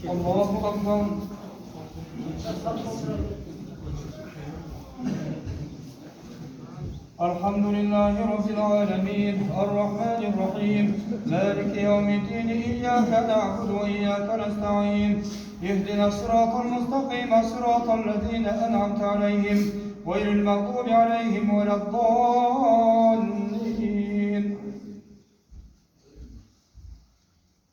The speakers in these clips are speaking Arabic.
الله أكبر. الحمد لله رب العالمين الرحمن الرحيم مالك يوم الدين إياك نعبد وإياك نستعين اهدنا الصراط المستقيم صراط الذين أنعمت عليهم غير المغضوب عليهم ولا الضالين.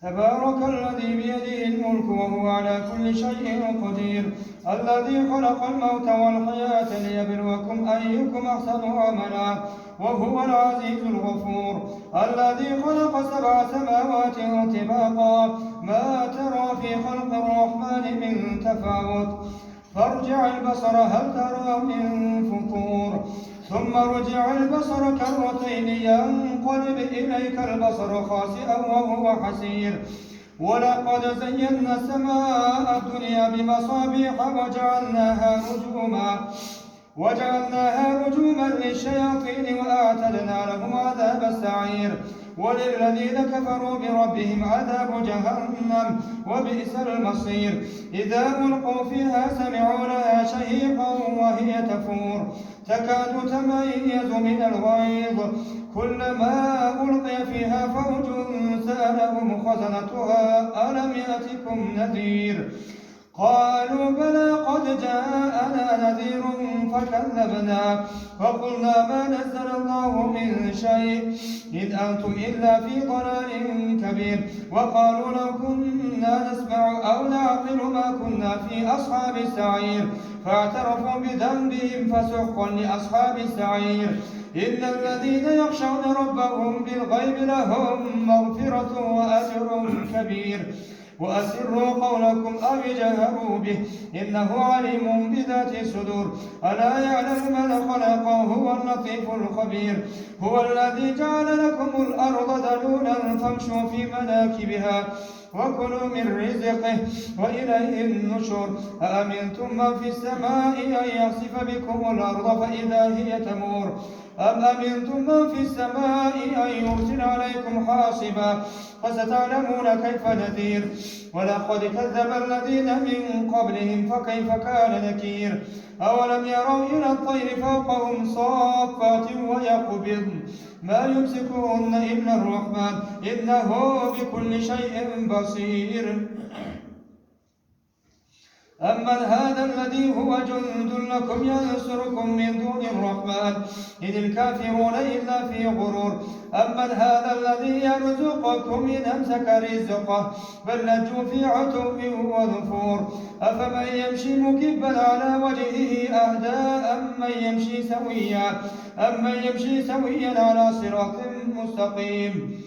تبارك الذي بيده الملك وهو على كل شيء قدير الذي خلق الموت والحياة ليبلوكم أيكم أحسن عملا وهو العزيز الغفور الذي خلق 7 سماوات طباقا ما ترى في خلق الرحمن من تفاوت فارجع البصر هل ترى من فطور ثم رجع البصر كرتين ينقلب إليك البصر خاسئا وهو حسير ولقد زينا السماء الدنيا بمصابيح وجعلناها رجوما للشياطين وأعتدنا لهم عذاب السعير وللذين كفروا بربهم عذاب جهنم وبئس المصير إذا ألقوا فيها سمعوا لها شهيقا وهي تفور تكاد تميز من الغيظ كلما ألقي فيها فوج سألهم خزنتها ألم يأتكم نذير قالوا بلى قد جاءنا نذير فكذبنا فقلنا ما نزل الله من شيء إن أنتم إلا في ضلال كبير وقالوا لو كنا نسمع أو نعقل ما كنا في أصحاب السعير فاعترفوا بذنبهم فسحقا لأصحاب السعير إن الذين يخشون ربهم بالغيب لهم مغفرة وأجر كبير وأسروا قولكم أو اجهروا به إنه عليم بذات الصدور ألا يعلم من خلق هو اللطيف الخبير هو الذي جعل لكم الأرض ذلولا فامشوا في مناكبها وكلوا من رزقه وإليه النشور أأمنتم من في السماء أن يخسف بكم الأرض فإذا هي تمور أم أمنتم من في السماء أن يرسل عليكم حاصبا فستعلمون كيف نذير ولقد كذب الذين من قبلهم فكيف كان نكير أولم يروا إلى الطير فوقهم صافات ويقبضن ما يمسكهن إلا الرحمن إنه بكل شيء بصير أمن هذا الذي هو جند لكم ينصركم من دون الرحمن إن الكافرون إلا في غرور أمن هذا الذي يرزقكم إن أمسك رزقه بل لجوا في عتو ونفور أفمن يمشي مكبا على وجهه أهدى أمن يمشي سويا على صراط مستقيم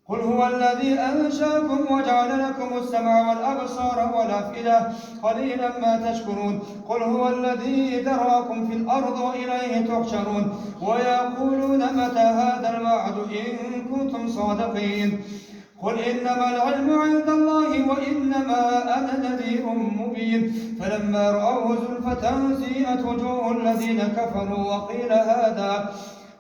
قل هو الذي أنشأكم وجعل لكم السمع والأبصار والأفئدة قليلا ما تشكرون قل هو الذي ذراكم في الأرض وإليه تحشرون ويقولون متى هذا الوعد إن كنتم صادقين قل إنما العلم عند الله وإنما أنا نذير مبين فلما رأوه زلفة سيئت وجوه الذين كفروا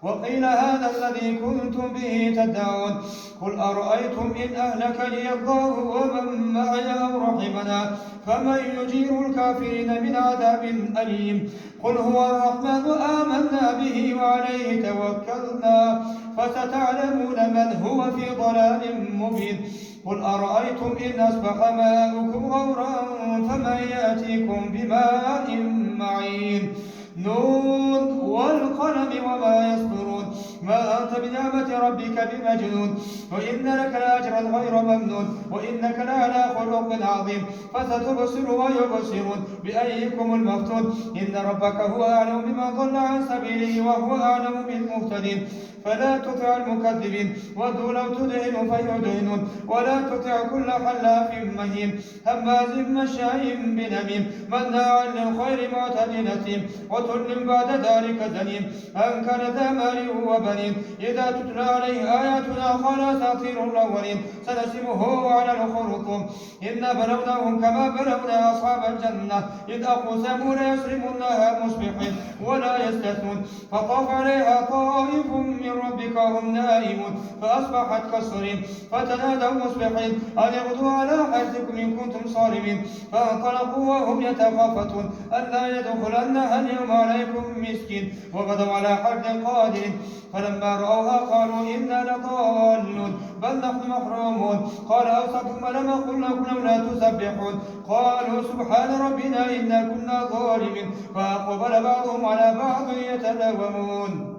وقيل هذا الذي كنتم به تدعون قل أرأيتم إن أهلكني الله ومن معي أو رحمنا فمن يجير الكافرين من عذاب أليم قل هو الرحمن آمنا به وعليه توكلنا فستعلمون من هو في ضلال مبين قل أرأيتم إن أصبح ماؤكم غورا فمن يأتيكم بماء معين نون والقلم وما يسطرون ما أنت بنعمة ربك بمجنون وإن لك لأجرا غير ممنون وإنك لعلى خلق عظيم فستبصر ويبصرون بأيكم المفتون إن ربك هو أعلم بمن ضل عن سبيله وهو أعلم بالمهتدين فلا تطع المكذبين ودوا لو تدهن فيدهنون ولا تطع كل حلاف مهين هماز مشاء بنميم مناع للخير معتد أثيم عتل بعد ذلك زنيم أن كان ذا مال وبنين إذا تتلى عليه آياتنا قال أساطير الأولين سنسمه على الخرطوم إنا بلوناهم كما بلونا أصحاب الجنة إذ أقسموا ليصرمنها مصبحين ولا يستثنون فطاف عليها طائف من ربك وهم نائمون فأصبحت كالصريم فتنادوا مصبحين أن اغدوا على حرثكم إن كنتم صارمين فانطلقوا وهم يتخافتون ألا يدخلنها اليوم عليكم مسكين وغدوا على حرث قادر فلما رأوها قالوا إنا لضالون بل نحن محرومون قال أوسطهم ألم أقل لكم لولا تسبحون قالوا سبحان ربنا إنا كنا ظالمين فأقبل بعضهم على بعض يتلاومون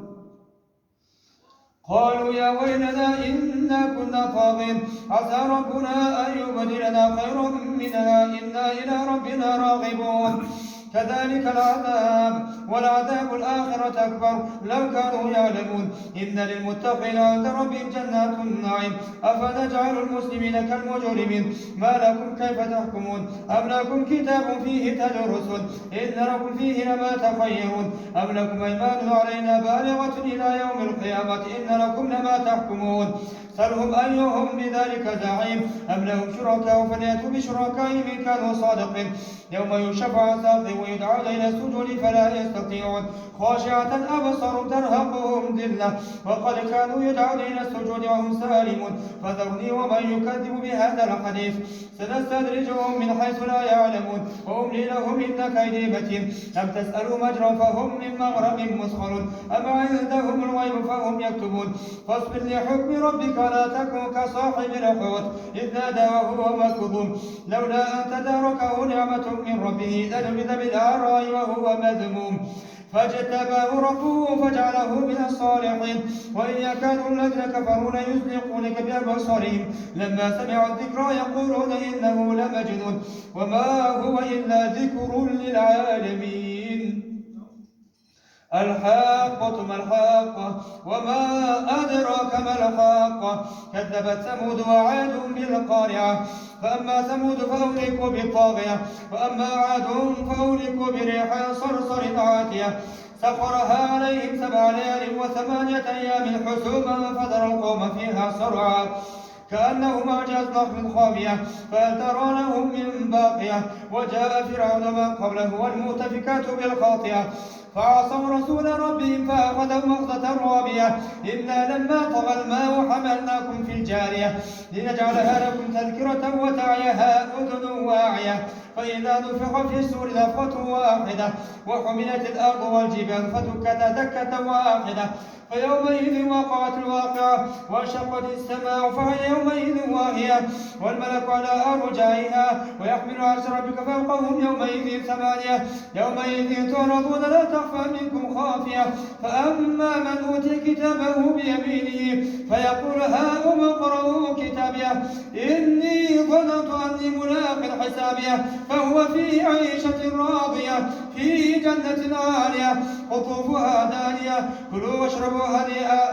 قالوا يا ويلنا إنا كنا طاغين عسى ربنا أن يبدلنا خيرا منها إنا إلى ربنا راغبون كذلك العذاب ولعذاب الآخرة أكبر لو كانوا يعلمون إن للمتقين عند ربهم جنات النعيم أفنجعل المسلمين كالمجرمين ما لكم كيف تحكمون أم لكم كتاب فيه تدرسون إن لكم فيه لما تخيرون أم لكم أيمان علينا بالغة إلى يوم القيامة إن لكم لما تحكمون سلهم أيهم بذلك زعيم أم لهم شركاء فليأتوا بشركائهم إن كانوا صادقين يوم يشفع ساق ويدعون إلى السجود فلا يستطيعون خاشعة أبصار ترهقهم ذلة وقد كانوا يدعون إلى السجود وهم سالمون فذرني ومن يكذب بهذا الحديث سنستدرجهم من حيث لا يعلمون وأملي لهم إن كيدي متين أم تسألهم أجرا فهم من مغرم مثقلون أم عندهم الغيب فهم يكتبون فاصبر لحكم ربك ولا تكن كصاحب الحوت إذ نادى وهو مكظوم لولا أن تداركه نعمة من ربه لنبذ بالعراء وهو مذموم فاجتباه ربه فجعله من الصالحين وإن يكاد الذين كفروا ليزلقونك بأبصارهم لما سمعوا الذكر يقولون إنه لمجنون وما هو إلا ذكر للعالمين الحاقة ما الحاقة وما أدراك ما الحاقة كذبت ثمود وعاد بالقارعة فأما ثمود فأهلكوا بالطاغية وأما عاد فأهلكوا بريح صرصر عاتية سخرها عليهم 7 ليال و8 أيام حسوما فترى القوم فيها صرعا كأنهم أعجاز نخل خاوية فهل ترى لهم من باقية وجاء فرعون من قبله والمؤتفكات بالخاطئة فعصوا رسول ربهم فأخذهم أخذة رابية إنا لما طغى الماء حملناكم في الجارية لنجعلها لكم تذكرة وتعيها أذن واعية فإذا نفخ في السور نفخة واحدة وحملت الأرض والجبال فدكتا دكة واحدة فيومئذ وقعت الواقعة وانشقت السماء فهي يومئذ واهية والملك على أرجائها ويحمل عرش ربك فوقهم يومئذ 8 يومئذ تعرضون لا تخفى منكم خافية فأما من أوتي كتابه بيمينه فيقول هاؤم اقرءوا كتابيه إني ظننت أني ملاق حسابيه فهو في عيشة راضية في جنة عالية قطوفها دانية كلوا واشربوا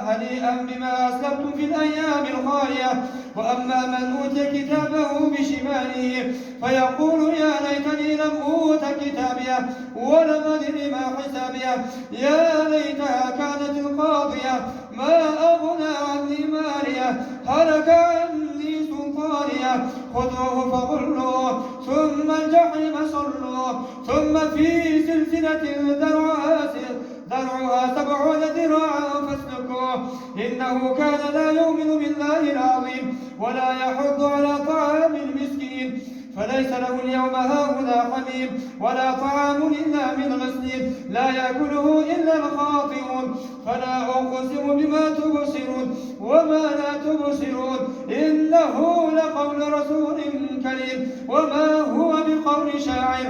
هنيئا بما أسلفتم في الأيام الخالية وأما من أوتي كتابه بشماله فيقول يا ليتني لم أوت كتابيه ولم أدر ما حسابيه يا ليتها كانت القاضية ما أغنى عني ماليه هلك عني سلطانيه خذوه فغلوه ثم الجحيم صلوه ثم في سلسلة ذرعها 70 ذراعا فاسلكوه إنه كان لا يؤمن بالله العظيم ولا يحض على طعام المسكين فليس له اليوم هاهنا حميم ولا طعام إلا من غسلين لا يأكله إلا الخاطئون فلا أقسم بما تبصرون وما لا تبصرون إنه لقول رسول كريم وما هو بقول شاعر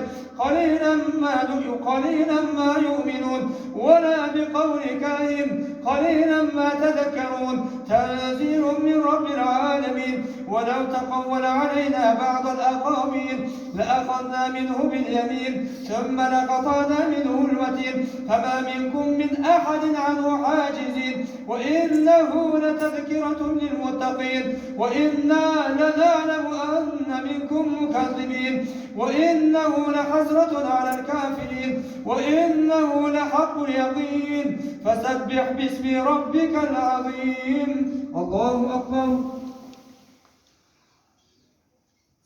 قليلا ما يؤمنون ولا بقول كاهن قليلا ما تذكرون تنزيل من رب العالمين ولو تقول علينا بعض الأقاويل لأخذنا منه باليمين ثم لقطعنا منه الوتين فما منكم من أحد عنه حاجزين وإنه لتذكرة للمتقين وإنا لنعلم أن منكم مكذبين وإنه لحسرة على الكافرين وإنه لحق اليقين فسبح باسم ربك العظيم الله أكبر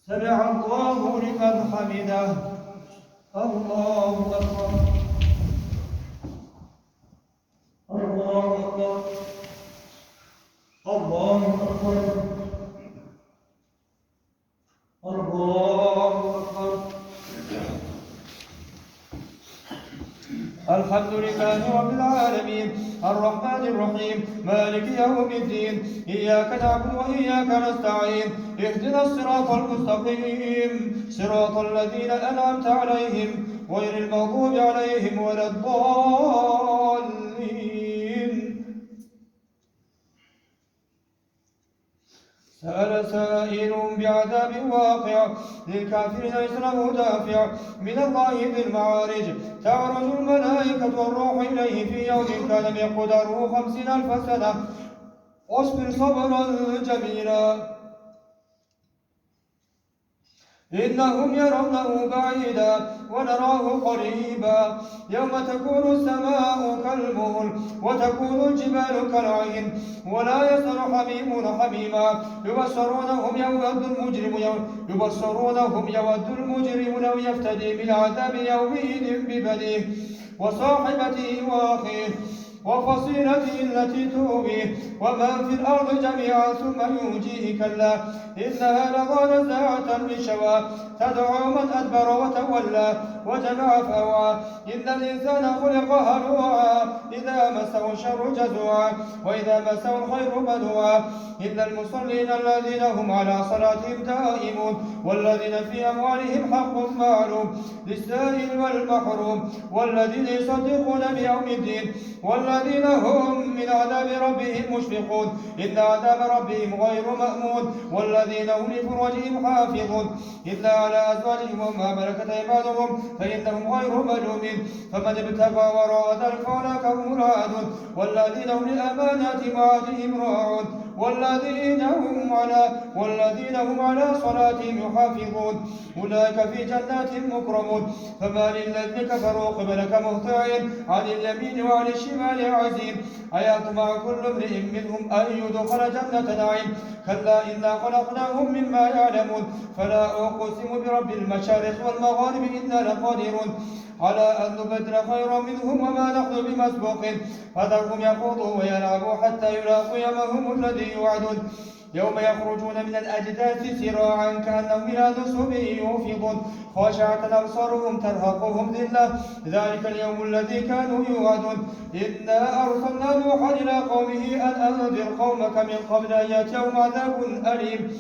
سمع الله لمن حمده الله أكبر الله أكبر الله أكبر. الله أكبر. الحمد لله رب العالمين الرحمن الرحيم مالك يوم الدين إياك نعبد وإياك نستعين اهدنا الصراط المستقيم صراط الذين أنعمت عليهم غير المغضوب عليهم ولا الضالين. سأل سائل بعذاب واقع للكافرين ليس له دافع من الله ذي المعارج تعرج الملائكة والروح إليه في يوم كان مقداره 50,000 سنة واصبر صبرا جميلا إنهم يرونه بعيدا ونراه قريبا يوم تكون السماء كالمهل وتكون الجبال كالعهن ولا يسأل حميم حميما يبصرونهم يود المجرم لو يفتدي من عذاب يومئذ ببنيه وصاحبته وأخيه وفصيلته التي تؤويه ومن في الأرض جميعا ثم ينجيه كلا إنها لظى نزاعة للشوى تدعو من أدبر وتولى وجمع فأوعى إن الإنسان خلق هلوعا إذا مسه الشر جزوعا وإذا مسه الخير منوعا إن المصلين الذين هم على صلاتهم دائمون والذين في أموالهم حق معلوم للسائل والمحروم والذين يصدقون بيوم الدين والذين هم من عذاب ربهم مشفقون إن عذاب ربهم غير مأمون والذين هم لفروجهم حافظون إلا على أزواجهم وما ملكت أيمانهم فإنهم غير ملومين فمن ابتغى وراء ذلك فأولئك هم العادون والذين هم للأمانات وعهدهم راعون والذين هم على صلاتهم يحافظون أولئك في جنات مكرمون فما للذين كفروا قبلك مهطعين عن اليمين وعن الشمال عزين أيطمع كل امرئ منهم أن يدخل جنة نعيم كلا إنا خلقناهم مما يعلمون فلا أقسم برب المشارق والمغارب إنا لقادرون على أن نبدل خيرا منهم وما نحن بمسبوقين فذرهم يخوضوا ويلعبوا حتى يلاقوا يومهم الذي يوعدون يوم يخرجون من الأجداث سراعا كأنهم إلى نصب يوفضون خاشعة أبصارهم ترهقهم ذلة ذلك اليوم الذي كانوا يوعدون إنا أرسلنا نوحا إلى قومه أن أنذر قومك من قبل أن يأتيهم عذاب أليم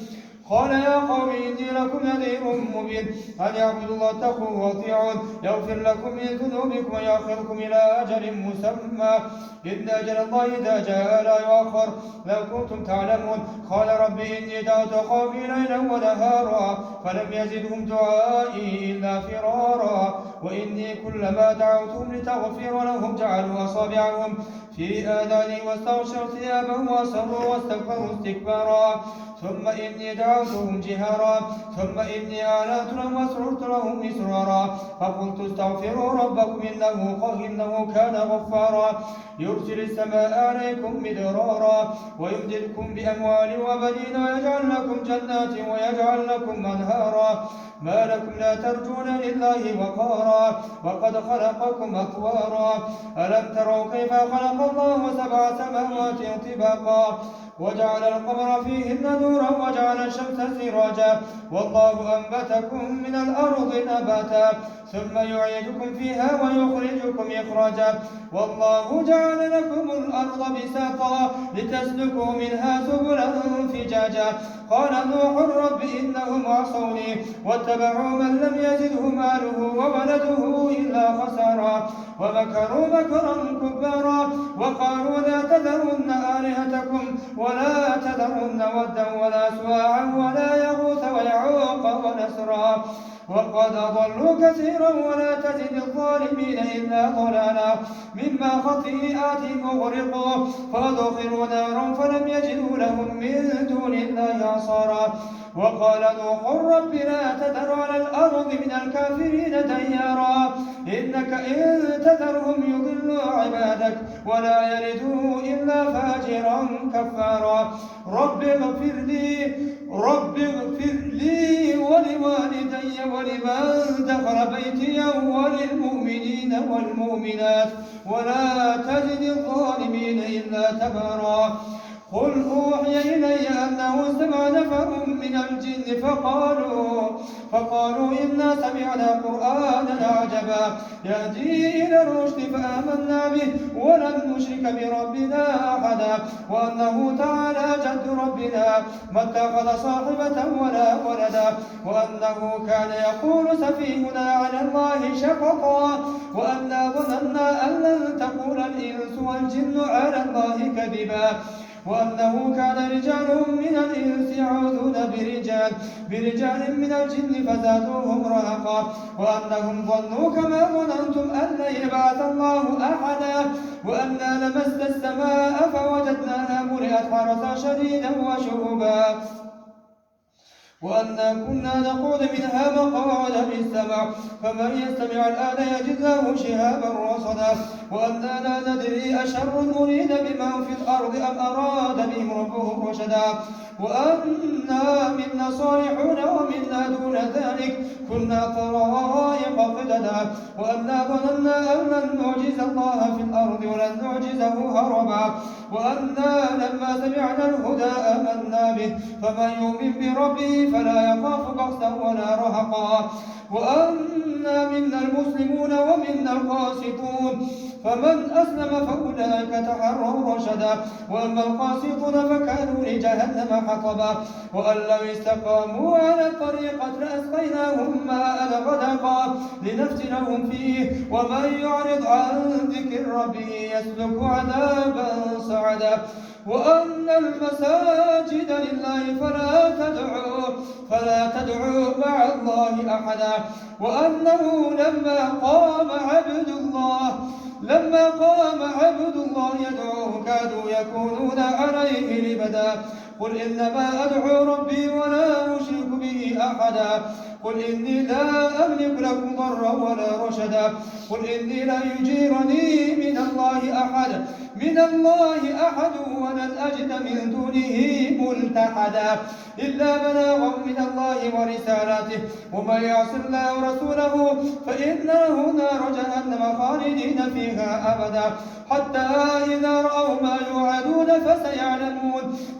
قال يا قوم إني لكم نذير مبين أن يعبدوا الله واتقوه واطيعون يغفر لكم من ذنوبكم ويأخركم إلى أجل مسمى إن أجل الله إذا جاء لا يؤخر لو كنتم تعلمون قال رب إني دعوت قومي ليلا ونهارا فلم يزدهم دعائي إلا فرارا وإني كلما دعوتهم لتغفر لهم جعلوا أصابعهم في آذانهم واستغشوا ثيابهم وأصروا واستكبروا استكبارا ثم إني دعوتهم جهارا ثم إني أعلنت لهم وأسررت لهم إسرارا فقلت استغفروا ربكم إنه كان غفارا يرسل السماء عليكم مدرارا ويمددكم بأموال وبنين ويجعل لكم جنات ويجعل لكم أنهارا ما لكم لا ترجون لله وقارا وقد خلقكم أطوارا ألم تروا كيف خلق الله 7 سماوات طباقا وجعل القمر فيهن نورا وجعل الشمس سراجا والله أنبتكم من الأرض نباتا ثم يعيدكم فيها ويخرجكم إخراجا والله جعل لكم الأرض بساطا لتسلكوا منها سبلا فجاجا قال نوح رب إنهم عصوني واتبعوا من لم يزده ماله وولده إلا خسارا ومكروا مكرا كبارا وقالوا لا تذرن آلهتكم ولا تذرن ودا ولا سواعا ولا يغوث ويعوق ونسرا وقد أضلوا كثيرا ولا تزد الظالمين إلا ضلالا مما خطيئاتهم أغرقوا فأدخلوا نارا فلم يجدوا لهم من دون الله أنصارا وقال نوح رب لا تذر على الأرض من الكافرين ديارا إنك إن تذرهم يضلوا عبادك ولا يلدوا إلا فاجرا كفارا رب اغفر لي ولوالدي ولمن دخل بيتي وللمؤمنين والمؤمنات ولا تزد الظالمين إلا تبارا قل أوحي إلي أنه استمع نفر من الجن فقالوا إنا سمعنا قرآنا عجبا يهدي إلى الرشد فآمنا به ولن نشرك بربنا أحدا وأنه تعالى جد ربنا ما اتخذ صاحبة ولا ولدا وأنه كان يقول سفيهنا على الله شططا وأنا ظننا أن لن تقول الإنس والجن على الله كذبا وأنه كان رجال من الإنس يعوذون برجال من الجن فزادوهم رهقا وأنهم ظنوا كما ظننتم أن لن يبعث الله أحدا وأنا لمسنا السماء فوجدناها ملئت حرسا شديدا وشهبا وأنا كنا نقعد منها مقاعد للسمع فمن يستمع الآن يجد له شهابا رصدا وأنا لا ندري أشر أريد بمن في الأرض أم أراد بهم ربهم رشدا وأنا منا صالحون ومنا دون ذلك كنا طرائق قددا وأنا ظننا أن لن نعجز الله في الأرض ولن نعجزه هربا وأنا لما سمعنا الهدى آمنا به فمن يؤمن بربه فلا يخاف بخسا ولا رهقا وأنا منا المسلمون ومنا القاسطون فمن أسلم فأولئك تحروا رشدا وأما القاسطون فكانوا لجهنم حطبا وأن لو استقاموا على الطريقة لأسقيناهم ماء غدقا لنفتنهم فيه ومن يعرض عن ذكر ربه يسلك عذابا صعدا وأن المساجد لله فلا تدعوا مع الله أحدا وأنه لما قام عبد الله يدعوه كادوا يكونون عليه لبدا قل إنما أدعو ربي ولا أشرك به أحدا قل إني لا أملك لكم ضرا ولا رشدا قل إني لا يجيرني من الله أحد ولن أجد من دونه ملتحدا إلا بلاغا من الله ورسالاته ومن يعص الله ورسوله فإن له نار جهنم خالدين فيها أبدا حتى إذا رأوا ما يوعدون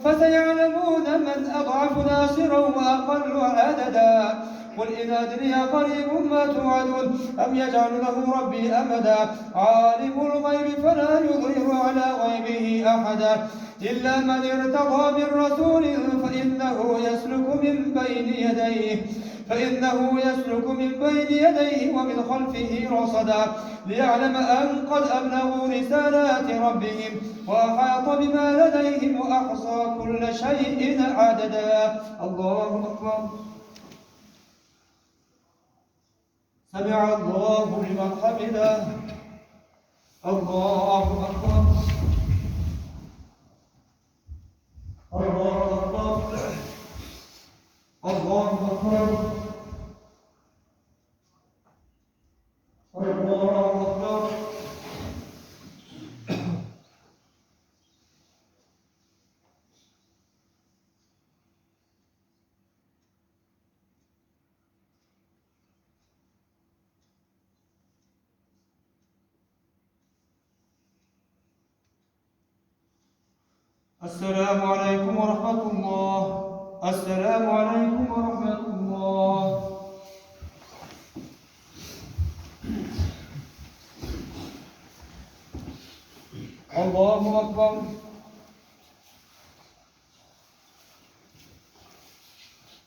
فسيعلمون من أضعف ناصرا وأقل عددا قل إن أدري قريب ما توعدون أم يجعل له ربي أمدا عالم الغيب فلا يظهر على غيبه أحدا إلا من ارتضى من رسول فإنه يسلك من بين يديه ومن خلفه رصدا ليعلم أن قد أبلغوا رسالات ربهم وأحاط بما لديهم وأحصى كل شيء عددا الله أكبر سمع الله لمن حمده الله أكبر الله أكبر الله أكبر الله أكبر السلام عليكم ورحمة الله السلام عليكم ورحمة الله الله أكبر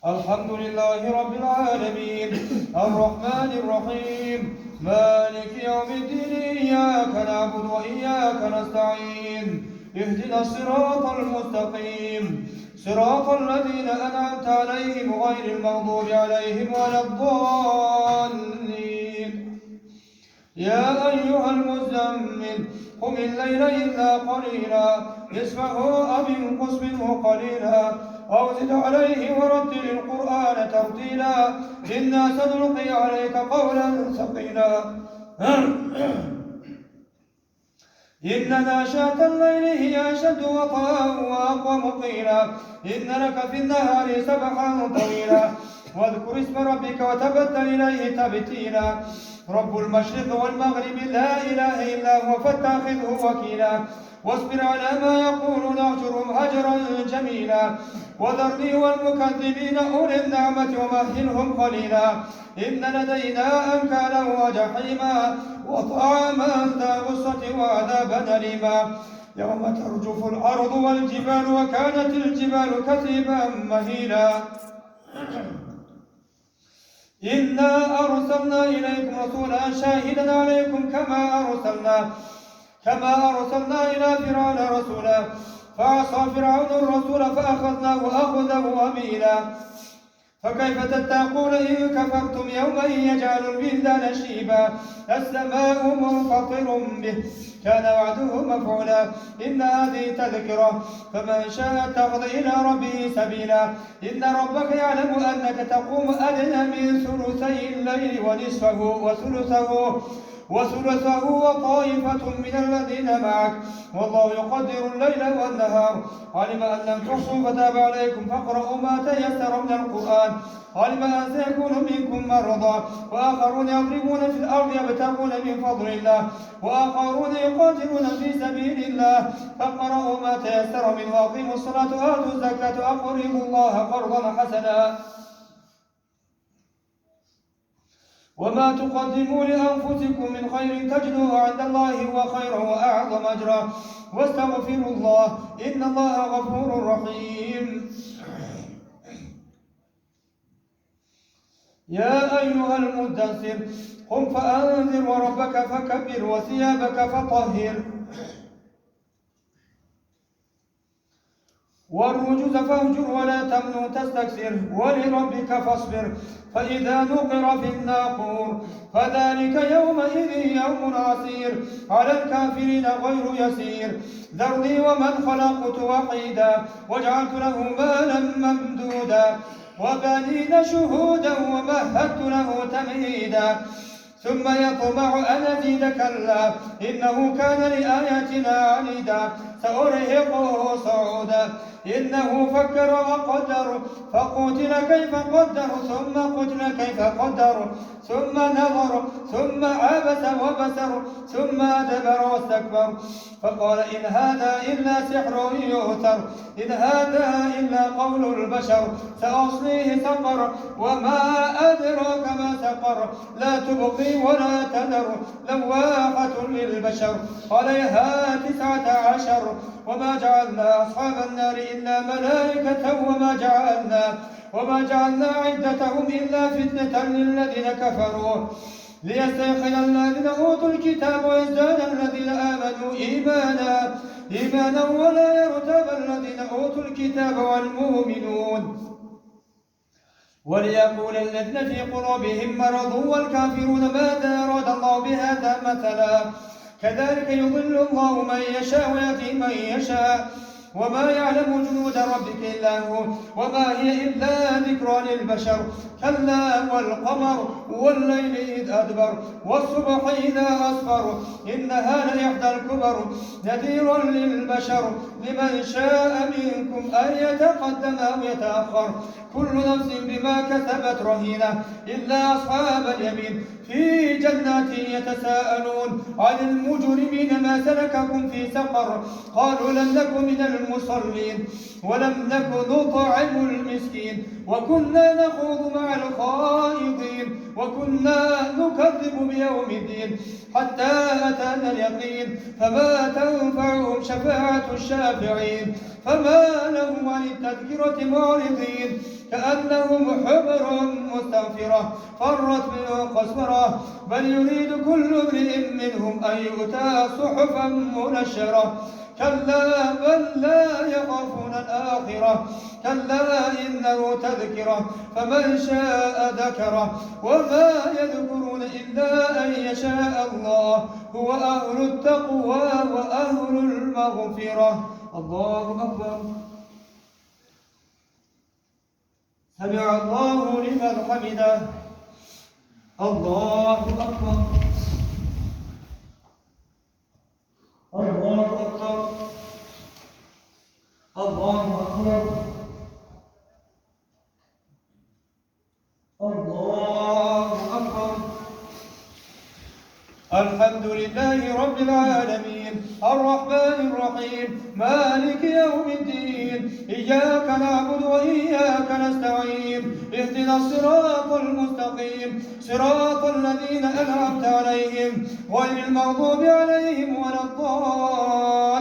الحمد لله رب العالمين الرحمن الرحيم مالك يوم الدين إياك نعبد وإياك نستعين اهدنا الصراط المستقيم صراط الذين أنعمت عليهم غير المغضوب عليهم ولا الضالين يا أيها المزمل قم الليل إلا قليلا نصفه أو انقص منه قليلا أو زد عليه ورتل القرآن ترتيلا إنا سنلقي عليك قولا ثقيلا إن ناشئة الليل هي أشد وطئا وأقوم قيلا إن لك في النهار سبحا طويلا واذكر اسم ربك وتبتل إليه تبتيلا رب المشرق والمغرب لا إله إلا هو فاتخذه وكيلا واصبر على ما يقولون واهجرهم هجرا جميلا وذرني والمكذبين أولي النعمة ومهلهم قليلا إن لدينا أنكالا وجحيما وطعاما ذا غصة وعذابا أليما يوم ترجف الأرض والجبال وكانت الجبال كثيبا مهيلا إنا أرسلنا إليكم رسولا شاهدا عليكم كما أرسلنا إلى فرعون رسولا فعصى فرعون الرسول فأخذناه أخذا وبيلا فكيف تتقون إن كفرتم يوما يجعل الولدان شيبا السماء منفطر به كان وعده مفعولا إن هذه تذكرة فمن شاء اتخذ إلى ربه سبيلا إن ربك يعلم أنك تقوم أدنى من ثلثي الليل ونصفه وثلثه وطائفة من الذين معك والله يقدر الليل والنهار علم أن لم تحصوا فتاب عليكم فاقرؤوا ما تيسر من القرآن علم أن سيكون منكم مرضى وآخرون يضربون في الأرض يبتغون من فضل الله وآخرون يقاتلون في سبيل الله فاقرؤوا ما تيسر منه وأقيموا الصلاة وآتوا الزكاة أقرضوا الله قرضا حسنا وما تقدموا لأنفسكم من خير تجدوه عند الله هو خيرا وأعظم أجرا واستغفروا الله إن الله غفور رحيم يا أيها المدثر قم فأنذر وربك فكبر وثيابك فطهر والرجز فاهجر ولا تمنن تستكثر ولربك فاصبر فإذا نقر في الناقور فذلك يومئذ يوم عسير على الكافرين غير يسير ذرني ومن خلقت وحيدا وجعلت له مالا ممدودا وبنين شهودا ومهدت له تمهيدا ثم يطمع أن أزيد كلا إنه كان لآياتنا عنيدا سأرهقه صعودا إنه فكر وقدر فقتل كيف قدر ثم قتل كيف قدر ثم نظر ثم عبس وبسر ثم أدبر واستكبر فقال إن هذا إلا سحر يؤثر إن هذا إلا قول البشر سأصليه سقر وما أدراك ما سقر لا تبقي ولا تذر لواحة للبشر عليها 19 وما جعلنا أصحاب النار إلا ملائكة وما جعلنا عدتهم إلا فتنة للذين كفروا ليستيقن الذين أوتوا الكتاب ويزداد الذين آمنوا إيمانا ولا يرتاب الذين أوتوا الكتاب والمؤمنون وليقول الذين في قلوبهم مرض والكافرون ماذا أراد الله بهذا مثلا كذلك يضل الله من يشاء ويهدي من يشاء وما يعلم جنود ربك إلا هو وما هي إلا ذكرى للبشر كلا والقمر والليل إذ أدبر والصبح إذا أسفر إنها لإحدى الكبر نذيرا للبشر لمن شاء منكم أن يتقدم أو يتأخر كل نفس بما كسبت رهينة إلا أصحاب اليمين في جنات يتساءلون عن المجرمين ما سلككم في سقر قالوا لم نك من المصلين ولم نك نطعم المسكين وكنا نخوض مع الخائضين وكنا نكذب بيوم الدين حتى أتانا اليقين فما تنفعهم شفاعة الشافعين فما لهم عن التذكرة معرضين كأنهم حمر مستنفرة فرت من قسورة بل يريد كل امرئ منهم أن يؤتى صحفا منشرة كلا بل لا يخافون الآخرة كلا إنه تذكرة فمن شاء ذكره وما يذكرون إلا أن يشاء الله هو أهل التقوى وأهل المغفرة الله أكبر سمع الله لمن حمده الله أكبر الله أكبر الله أكبر الله أكبر الحمد لله رب العالمين الرحمن الرحيم مالك يوم الدين إياك نعبد وإياك نستعين اهدنا الصراط المستقيم صراط الذين أنعمت عليهم غير المغضوب عليهم ولا الضالين.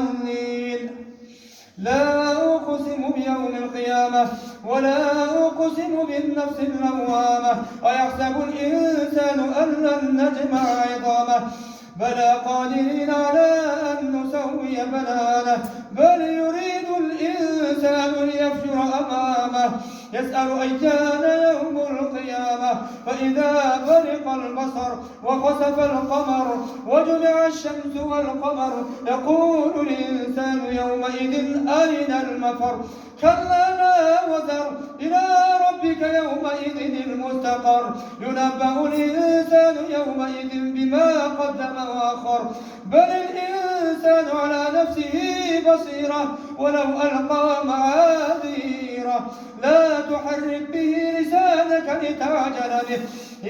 لا أقسم بيوم القيامة ولا أقسم بالنفس اللوامة أيحسب الإنسان أن لن نجمع عظامه بلى قادرين على أن نسوي بنانه بل يريد الإنسان ليفجر أمامه يسأل أيان يوم القيامة فإذا برق البصر وخسف القمر وجمع الشمس والقمر يقول الإنسان يومئذ أين المفر كلا لا وزر إلى ربك يومئذ المستقر ينبأ الإنسان يومئذ بما قدم وأخر بل الإنسان على نفسه بصيرة ولو ألقى معاذيره لا تحرك به لسانك لتعجل به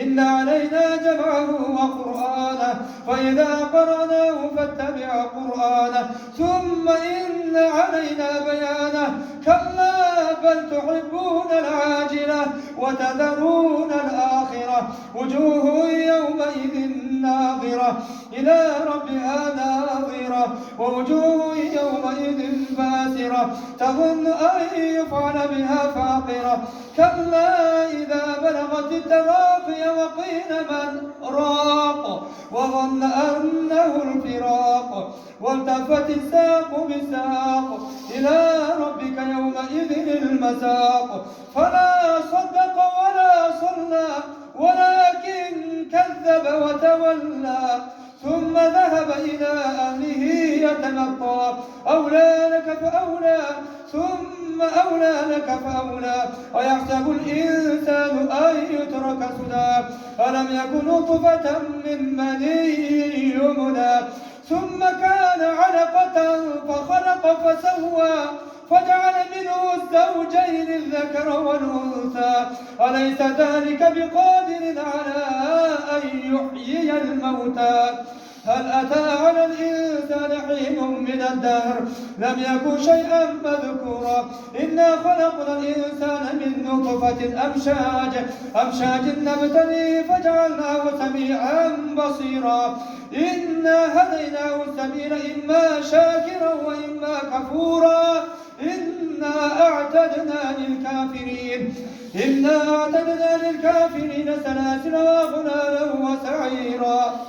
إن علينا جمعه وقرآنه فإذا قرأناه فاتبع قرآنه ثم إن علينا بيانه كلا بل تحبون العاجلة وتذرون الآخرة وجوه يومئذ ناظرة إلى ربها ناظرة ووجوه يومئذ باسرة تظن أن يفعل بها فاقرة كلا إذا بلغت التراقي وقيل من راق وظن أنه الفراق والتفت الساق بالساق إلى ربك يومئذ المساق فلا صدق ولا صلى ولكن كذب وتولى ثم ذهب إلى أهله يتمطى أولى لك فأولى ثم أولى لك فأولى أيحسب الإنسان أن يترك سدى ألم يكن نطفة من مني يمنى ثم كان علقة فخلق فسوى فجعل منه الزوجين الذكر والأنثى أليس ذلك بقادر على أن يحيي الموتى هل أتى على الإنسان حين من الدهر لم يكن شيئا مذكورا إنا خلقنا الإنسان من نطفة أمشاج نبتليه فجعلناه سميعا بصيرا إنا هديناه السبيل إما شاكرا وإما كفورا إنا أعتدنا للكافرين سلاسل وأغلالا وسعيرا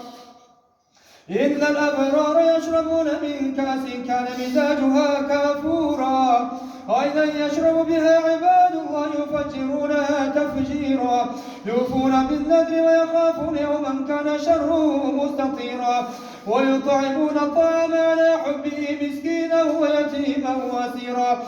إن الأبرار يشربون من كأس كان مزاجها كافورا عينا يشرب بها عباد الله يفجرونها تفجيرا يوفون بالنذر ويخافون يوما كان شره مستطيرا ويطعمون الطعام على حبه مسكينا ويتيما واسيرا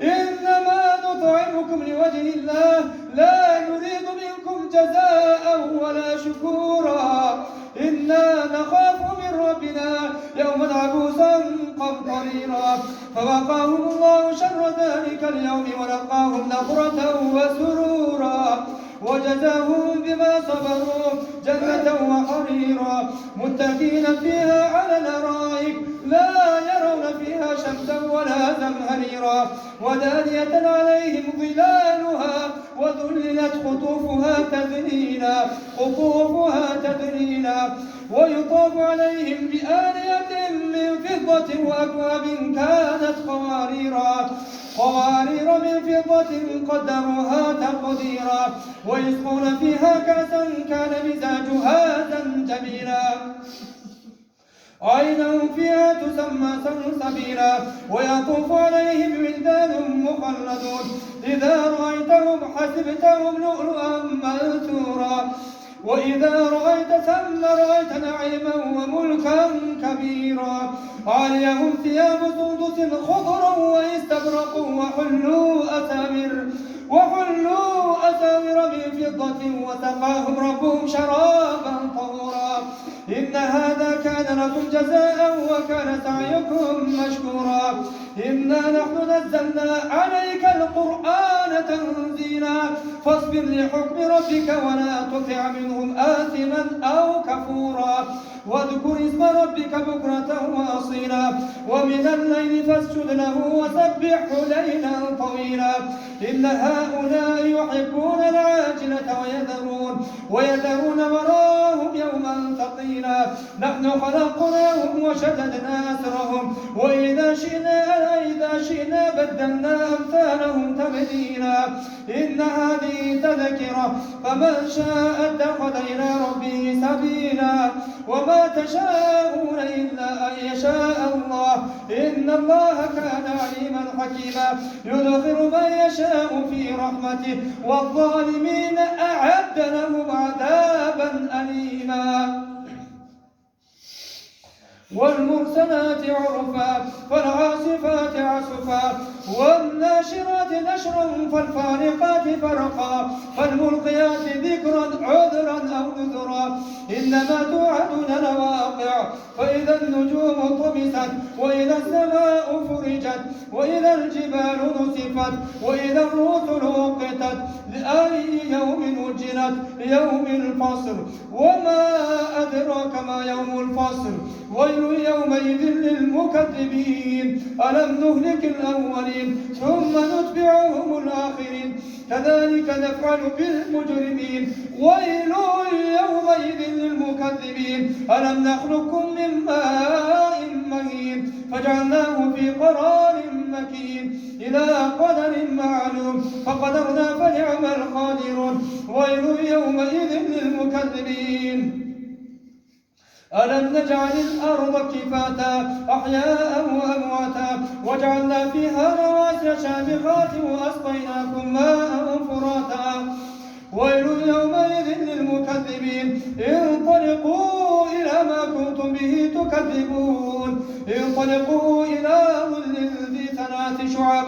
إنما نطعمكم لوجه الله لا نريد منكم جزاء ولا شكورا إنا نخاف من ربنا يوما عبوسا قمطريرا فوقاهم الله شر ذلك اليوم ولقاهم نضرة وسرورا وجزاهم بما صبروا جنة وحريرا متكئين فيها على الأرائك لا يرون فيها شمسا ولا زمهريرا ودانية عليهم ظلالها وذللت قطوفها تذليلا ويطاف عليهم بآنية من فضة وأكواب كانت قوارير من فضة قدروها تقديرا ويسقون فيها كأسا كان مزاجها زنجبيلا عينا فيها تسمى سلسبيلا ويطوف عليهم ولدان مخلدون إذا رأيتهم حسبتهم لؤلؤا منثورا وإذا رأيت ثم رأيت نعيما وملكا كبيرا عليهم ثياب سندس خضر واستبرق وحلوا أساور من فضة وسقاهم ربهم شرابا طهورا إن هذا كان لكم جزاء وكان سعيكم مشكورا إنا نحن نزلنا عليك القرآن تنزيلا فاصبر لحكم ربك ولا تطع منهم آثما أو كفورا واذكر اسم ربك بكرة وأصيلا ومن الليل فاسجد له وسبحه ليلا طويلا إن هؤلاء يحبون العاجلة ويذرون وراءهم يوما ثقيلا نحن خلقناهم وشددنا أسرهم وإذا شئنا بدلنا أمثالهم تبديلا إن هذه تذكرة فمن شاء اتخذ إلى ربه سبيلا وما تشاءون إلا أن يشاء الله إن الله كان عليما حكيما يدخل من يشاء في رحمته والظالمين أعد لهم عذابا أليما والمرسلات عرفا فالعاصفات عصفا والناشرات نشرا فالفارقات فرقا فالملقيات ذكرا عذرا أو نذرا إنما توعدون لواقع فإذا النجوم طمست وإذا السماء فرجت وإذا الجبال نسفت وإذا الرسل وقتت لأي يوم وجلت ليوم الفصل وما أدراك ما يوم الفصل ويل يومئذ للمكذبين ألم نهلك الأولين ثم نتبعهم الآخرين كذلك نفعل بالمجرمين ويل يومئذ للمكذبين ألم نخلقكم من ماء مهين فجعلناه في قرار مكين إلى قدر معلوم فقدرنا فنعم القادرون ويل يومئذ للمكذبين ألم نجعل الأرض كفاتا أحياء وأمواتا وجعلنا فيها رواسي شامخات وأسقيناكم ماء فراتا ويل يومئذ للمكذبين انطلقوا إلى ما كنتم به تكذبون انطلقوا إلى ظل ذي ثلاث شعب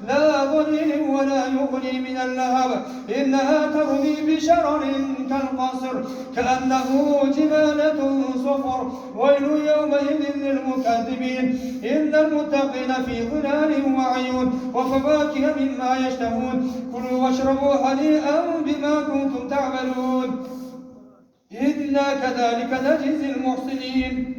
لا ظليل ولا يغني من اللهب إنها ترمي بشرر كالقصر كأنه جبالة صفر ويل يومئذ للمكذبين إن المتقين في ظلال وعيون وفواكه مما يشتهون كلوا واشربوا هنيئا بما كنتم تعملون إنا كذلك نجزي المحسنين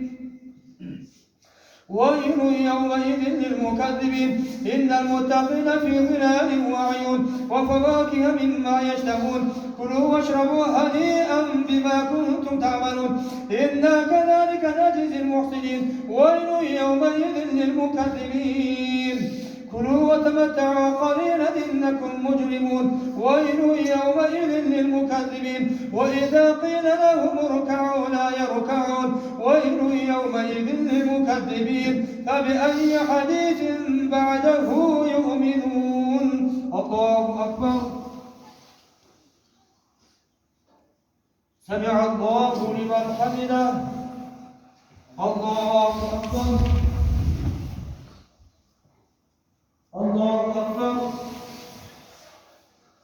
ويل يومئذ للمكذبين إن المتقين في ظلال وعيون وفواكه مما يشتهون كلوا واشربوا هنيئا بما كنتم تعملون إنا كذلك نجزي المحسنين ويل يومئذ للمكذبين كلوا وتمتعوا قليلا إنكم مجرمون ويل يومئذ للمكذبين وإذا قيل لهم اركعوا لا يركعون ويل يومئذ للمكذبين فبأي حديث بعده يؤمنون الله أكبر سمع الله لمن حمده الله أكبر الله أكبر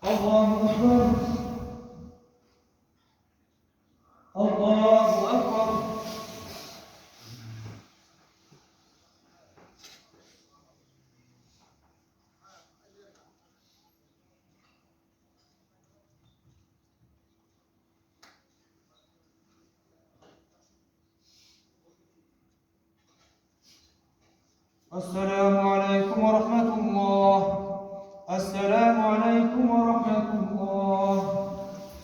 الله أكبر الله أكبر السلام عليكم ورحمة الله السلام عليكم ورحمة الله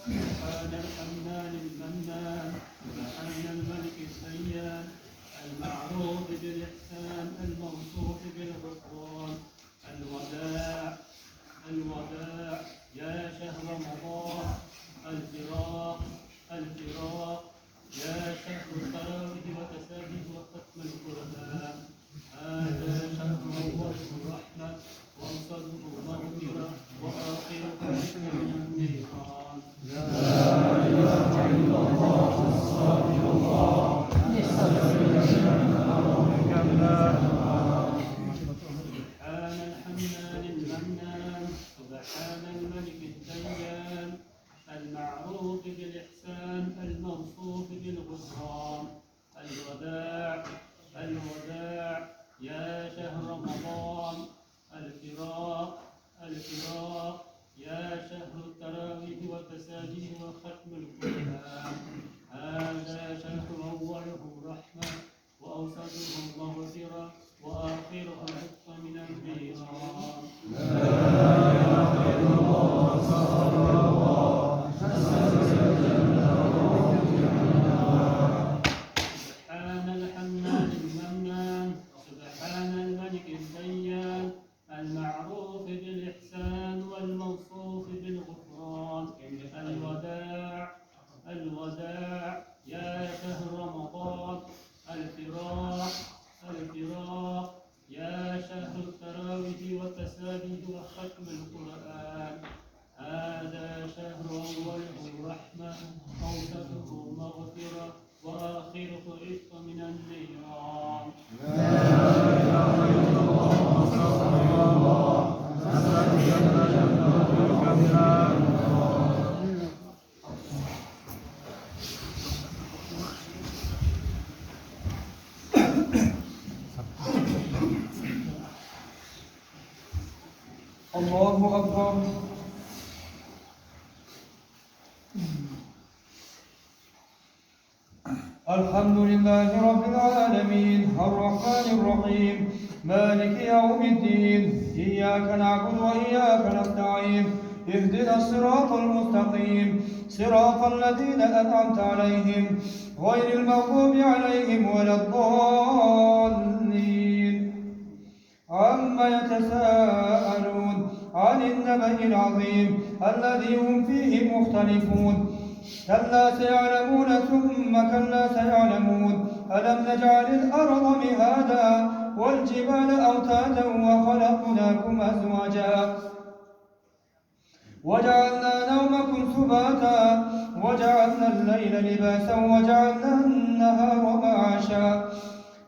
سبحان الحمدان المنان سبحان الملك الديان المعروف بالإحسان الموصوف بالغفران الوداع يا شهر رمضان الفراق يا شهر التراويح وتسابيح وختم القرآن هذا شهر الرحمة وصدر المغفرة وآخر ذلك من النيران لا إله إلا الله أستغفر الله سبحان الحنان المنان سبحان الملك الديان المعروف بالغفران. الوداع الوداع يا شهر رمضان. الفراق الفراق يا شهر التراويح والتسابيح وختم القرآن. هذا شهر أوله رحمة، أوسطه مغفرة، وآخره عتق من النيران. الله أكبر. الحمد لله رب العالمين الرحمن الرحيم مالك يوم الدين إياك نعبد وإياك نستعين اهدنا الصراط المستقيم صراط الذين أنعمت عليهم غير المغضوب عليهم ولا الضالين. عما يتساءلون عن النبأ العظيم الذي هم فيه مختلفون. كلا سيعلمون ثم كلا سيعلمون ألم نجعل الأرض مهادا والجبال أوتادا وخلقناكم أزواجا وجعلنا نومكم سباتا وجعلنا الليل لباسا وجعلنا النهار معاشا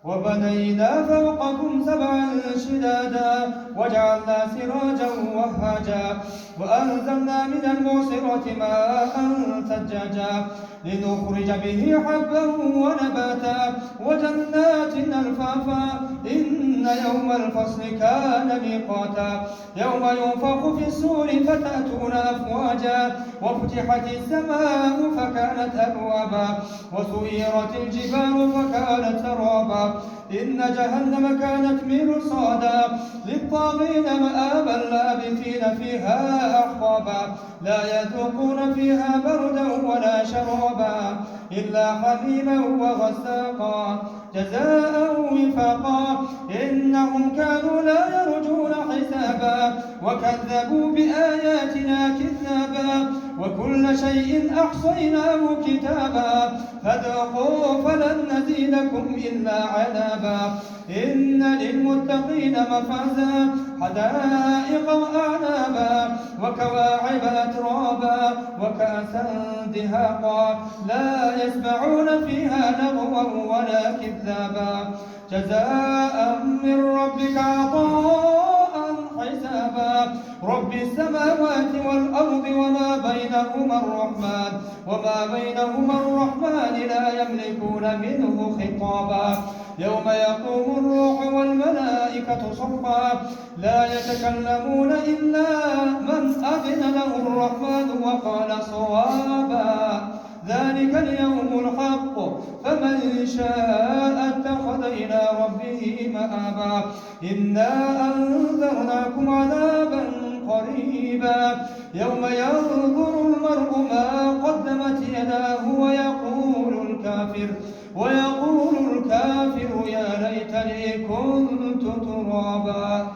وبنينا فوقكم سبعا شدادا وجعلنا سراجا وهاجا وأنزلنا من المعصرة ماء ثجاجا لنخرج به حبا ونباتا وجنات ألفافا إن يوم الفصل كان ميقاتا يوم ينفخ في الصور فتأتون أفواجا وفتحت السماء فكانت أبوابا وسيرت الجبال فكانت سرابا إن جهنم كانت مرصادا للطاغين مآبا لابثين فيها أحقابا لا يذوقون فيها بردا ولا شرابا إلا حميما وغساقا جزاء وفاقا إنهم كانوا لا يرجون حسابا وكذبوا بآياتنا كذابا وكل شيء أحصيناه كتابا فذوقوا فلن نزيدكم إلا عذابا إن للمتقين مفازا حدائق وأعنابا وكواعب أترابا وكأسا دهاقا لا يسمعون فيها لغوا ولا كذابا جزاء من ربك عطاء حسابا رب السماوات والأرض وما بينهما الرحمن لا يملكون منه خطابا يوم يقوم الروح والملائكة صفا لا يتكلمون إلا من أذن له الرحمن وقال صوابا ذلك اليوم الحق فمن شاء اتخذ إلى ربه مآبا إنا أنذرناكم عذابا قريبا يوم ينظر المرء ما قدمت يداه ويقول الكافر يا ليتني كنت ترابا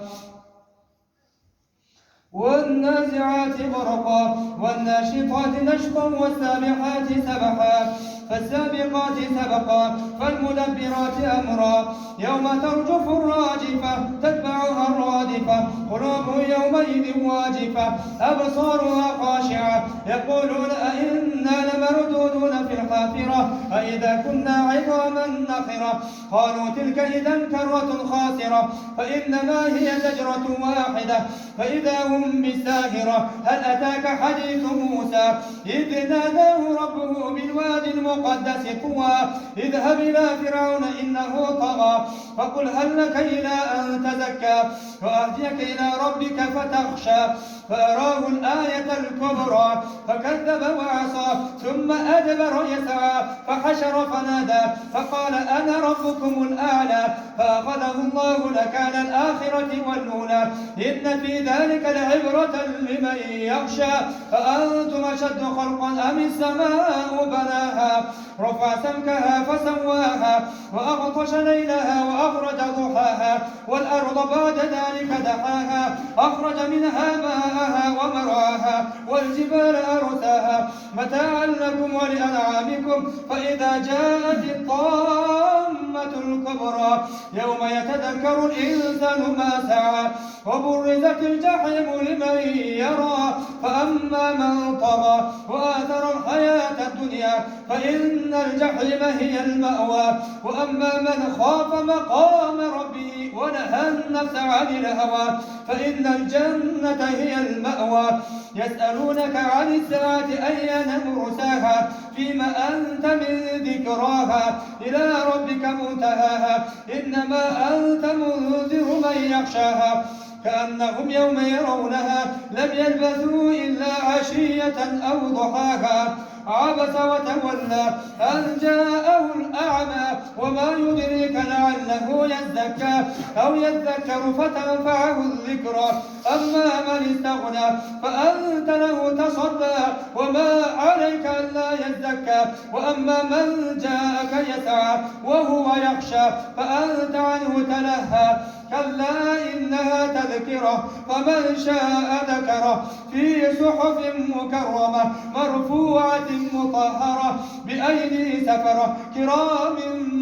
والنازعات غرقا والناشطات نشطا والسابحات سبحا فالسابقات سبقا فالمدبرات أمرا يوم ترجف الراجفة تتبعها الرادفة قلوب يومئذ واجفة أبصارها خاشعة يقولون أئنا لمردودون في الحافرة أئذا كنا عظاما نخرة قالوا تلك إذا كرة خاسرة فإنما هي زجرة واحدة فإذا هم بالساهرة هل أتاك حديث موسى إذ ناداه ربه بالوادي المقدس طوى اذهب إلى فرعون إنه طغى فقل هل لك إلى أن تزكى وأهديك إلى ربك فتخشى فأراه الآية الكبرى فكذب وعصى ثم أدبر يسعى فحشر فنادى فقال أنا ربكم الأعلى فأخذه الله نكال الآخرة والأولى إن في ذلك لعبرة لمن يخشى فأنتم أشد خلقا أم السماء بناها رفع سمكها فسواها وأغطش ليلها وأخرج ضحاها والأرض بعد ذلك دحاها أخرج منها ماءها ومرعاها والجبال أرساها متاعا لكم ولأنعامكم فإذا جاءت الطامة الكبرى يوم يتذكر الإنسان ما سعى وبرزت الجحيم لمن يرى فأما من طغى وآثر الحياة الدنيا فإن الجحيم هي المأوى وأما من خاف مقام ربه ونهى النفس عن الهوى فإن الجنة هي المأوى يسألونك عن الساعة أيان مرساها فيما أنت من ذكراها إلى ربك منتهاها إنما أنت منذر من يخشاها كأنهم يوم يرونها لم يلبثوا إلا عشية أو ضحاها عبس وتولى أن جاءه الأعمى وما يدريك لعله يزكى أو يذكر فتنفعه الذكرى أما من استغنى فأنت له تصدى وما عليك ألا يزكى وأما من جاءك يسعى وهو يخشى فأنت عنه تلهى كلا إنها تذكرة فمن شاء ذكره في صحف مكرمة مرفوعة مطهرة بأيدي سفرة كرام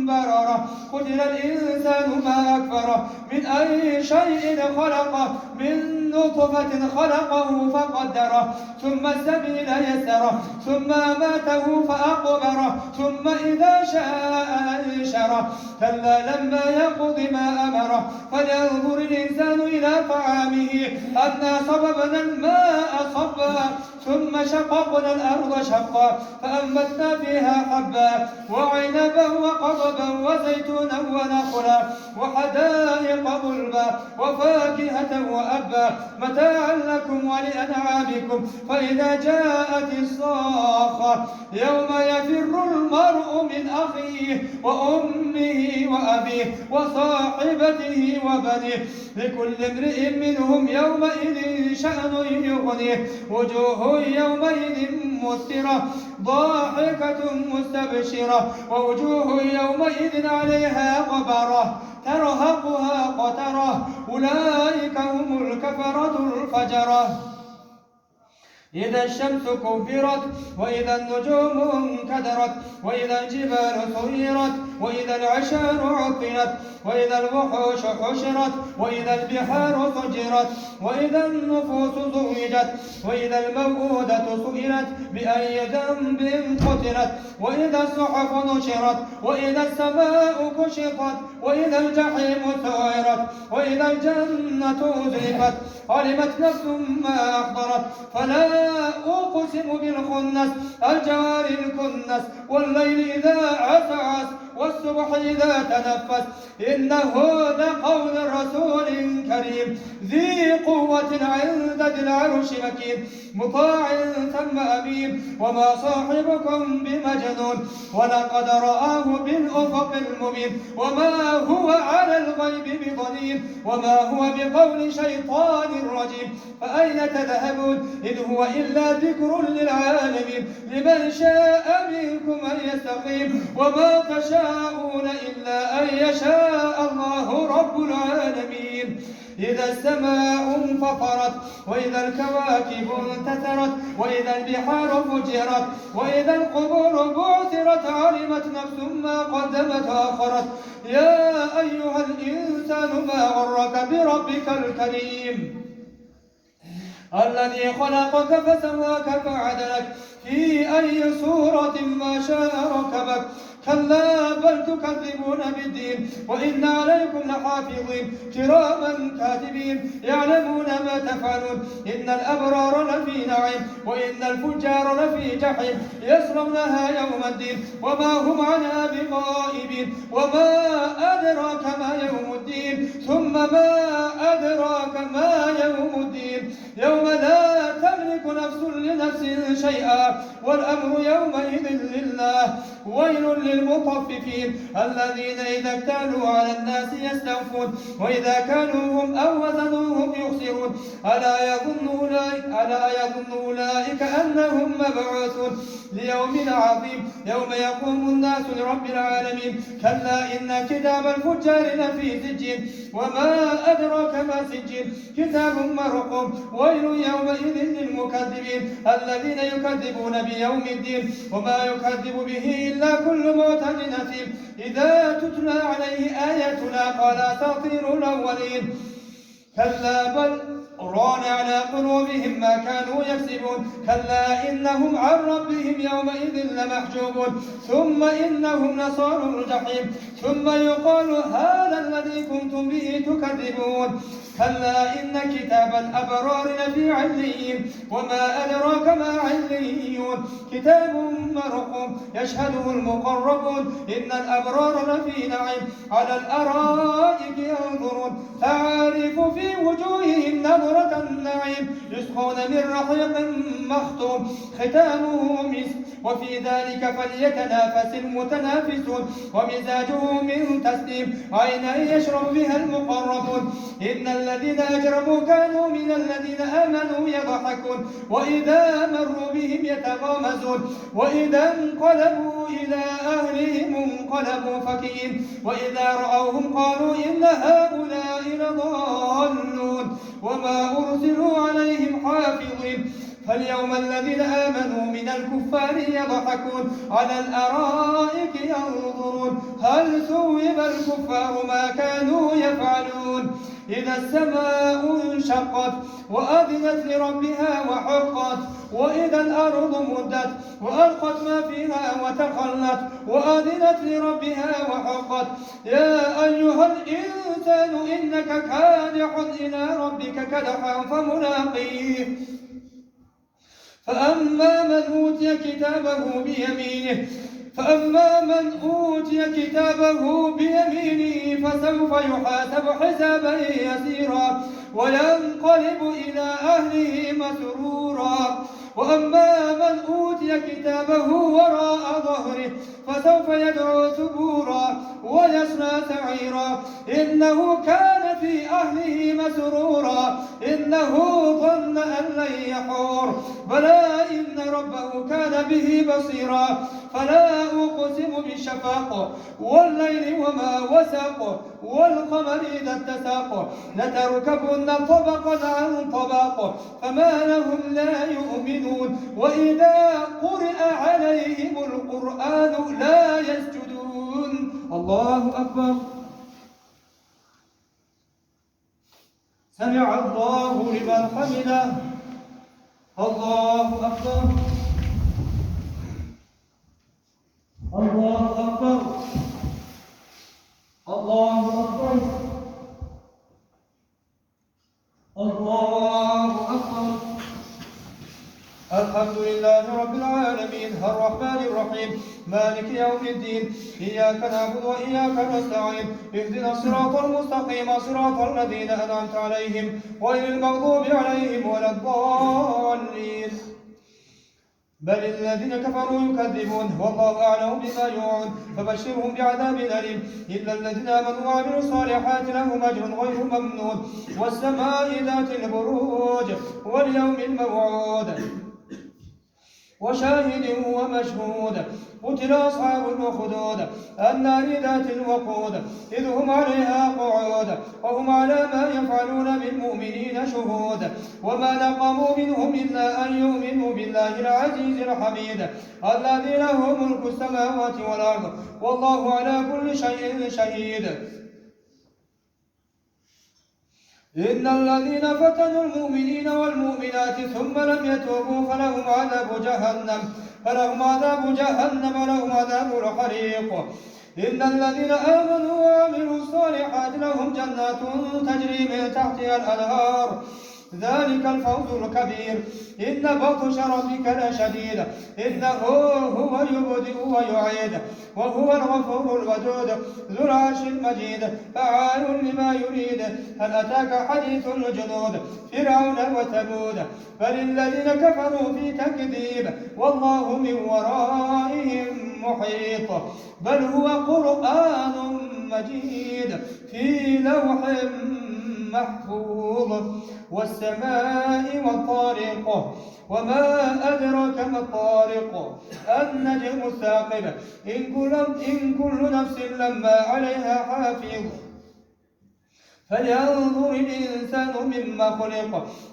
بررة قتل الإنسان ما أكفره من أي شيء خلقه من نطفة خلقه فقدره ثم السبيل يسره ثم ماته فأقبره ثم إذا شاء أنشره كلا لما يقض ما أمره فلينظر الإنسان إلى طعامه أنا صببنا الماء صبا ثم شققنا الأرض شقا فأنبتنا فيها حبا وعنبا وقضبا وزيتونا ونخلا وحدائق غلبا وفاكهة وأبا متاعا لكم ولأنعامكم فإذا جاءت الصاخة يوم يفر المرء من أخيه وأمه وأبيه وصاحبته وبنيه لكل امرئ منهم يومئذ شأن يغنيه وجوه يومئذ مسفرة ضاحكة مستبشرة ووجوه يومئذ عليها غبرة ترهقها قترة أولئك هم الكفرة الفجرة إذا الشمس كبرت وإذا النجوم انكدرت وإذا الجبال سيرت وإذا العشار عطلت وإذا الوحوش حشرت وإذا البحار سجرت وإذا النفوس زوجت وإذا الموءودة سئلت بأي ذنب قتلت وإذا الصحف نشرت وإذا السماء كشطت وإذا الجحيم سعرت وإذا الجنة أزلفت علمت نفس ما أحضرت فلا أقسم بالخنس الجوار الكنس والليل إذا عسعس والصبح إذا تنفس إنه لقول رسول كريم ذي قوة عند ذي العرش مكين مطاع ثم أمين وما صاحبكم بمجنون ولقد رآه بالأفق المبين وما هو على الغيب بضنين وما هو بقول شيطان رجيم فأين تذهبون إن هو إلا ذكر للعالمين لمن شاء منكم أن يستقيم وما تشاءون إلا أن يشاء الله رب العالمين إذا السماء انفطرت وإذا الكواكب انتثرت وإذا البحار فجرت وإذا القبور بعثرت علمت نفس ما قدمت وأخرت يا أيها الإنسان ما غرك بربك الكريم الذي خلقك فسواك فعدلك في أي صورة ما شاء ركبك كلا بل تكذبون بالدين وإن عليكم لحافظين كراما كاتبين يعلمون ما تفعلون إن الأبرار لفي نعيم وإن الفجار لفي جحيم يصلونها يوم الدين وما هم عنها بغائبين وما أدراك ما يوم الدين ثم ما أدراك ما يوم الدين يوم لا تملك نفس لنفس شيئا والأمر يومئذ لله ويل للمطففين الذين إذا اكتالوا على الناس يستوفون وإذا كالوهم أو وزنوهم يخسرون ألا يظن أولئك أنهم مبعوثون ليوم عظيم يوم يقوم الناس لرب العالمين كلا إن كتاب الفجار لفي سجين وما أدراك ما سجين كتاب مرقوم ويل يومئذ للمكذبين الذين يكذبون بيوم الدين وما يكذب به إلا كل معتد أثيم إذا تتلى عليه آياتنا قال أساطير الأولين كلا بل ران على قلوبهم ما كانوا يكسبون كلا إنهم عن ربهم يومئذ لمحجوبون ثم إنهم لصالوا الجحيم ثم يقال هذا الذي كنتم به تكذبون كلا إن كتاب الأبرار لفي عليين وما أدراك ما عليون كتاب مرقوم يشهده المقربون إن الأبرار لفي نعيم على الأرائك ينظرون تعرف في وجوههم نظرة النعيم يسقون من رحيق مختوم ختامه مسك وفي ذلك فليتنافس المتنافسون ومزاجه من تسنيم عينا يشرب بها المقربون إن الذين أجرموا كانوا من الذين آمنوا يضحكون وإذا مروا بهم يتغامزون وإذا انقلبوا إلى أهلهم انقلبوا فكين وإذا رأوهم قالوا إن هؤلاء لضالون وما أرسلوا عليهم حافظين فاليوم الذين آمنوا من الكفار يضحكون على الأرائك ينظرون هل ثوب الكفار ما كانوا يفعلون إذا السماء انشقت وأذنت لربها وحقت وإذا الأرض مدت وألقت ما فيها وتخلت وأذنت لربها وحقت يا أيها الإنسان إنك كادح إلى ربك كدحا فملاقيه فأما من أوتي كتابه بيمينه فسوف يحاسب حسابا يسيرا وينقلب إلى أهله مسرورا وأما من أوتي كتابه وراء ظهره فسوف يدعو ثبورا ويصلى سعيرا إنه كان في أهله مسرورا إنه ظن أن لن يحور بلى إن ربه كان به بصيرا فلا أقسم بالشفاق والليل وما وسق والقمر إذا اتساق لتركبن طبقا عن طبق فما لهم لا يؤمنون وإذا قرئ عليهم القرآن لا يسجدون الله أكبر سمع الله لمن حمده الله أكبر الله أكبر الله أكبر الله أكبر الحمد لله رب العالمين الرحمن الرحيم مالك يوم الدين إياك نعبد وإياك نستعين اهدنا الصراط المستقيم صراط الذين أنعمت عليهم غير المغضوب عليهم ولا الضالين بل الذين كفروا يكذبون والله أعلم بما يوعون فبشرهم بعذاب أليم إلا الذين آمنوا وعملوا الصالحات لهم أجر غير ممنون والسماء ذات البروج واليوم الموعود وشاهد ومشهود قتل أصحاب الأخدود النار ذات الوقود إذ هم عليها قعود وهم على ما يفعلون بالمؤمنين شهود وما نقموا منهم إلا أن يؤمنوا بالله العزيز الحميد الذي له ملك السماوات والأرض والله على كل شيء شهيد إن الذين فتنوا المؤمنين والمؤمنات ثم لم يتوبوا فلهم عذاب جهنم ولهم عذاب الحريق إن الذين آمنوا وعملوا الصالحات لهم جنات تجري من تحتها الأنهار ذلك الفوز الكبير إن بطش ربك لشديد إنه هو يبدئ ويعيد وهو الغفور الودود ذو العرش المجيد فعال لما يريد هل أتاك حديث الجنود فرعون وثمود بل الذين كفروا في تكذيب والله من ورائهم محيط بل هو قرآن مجيد في لوح محفوظ والسماء والطارق وما أدرك ما الطارق النجم الثاقب إن كل نفس لما عليها حافظ فلينظر الإنسان مما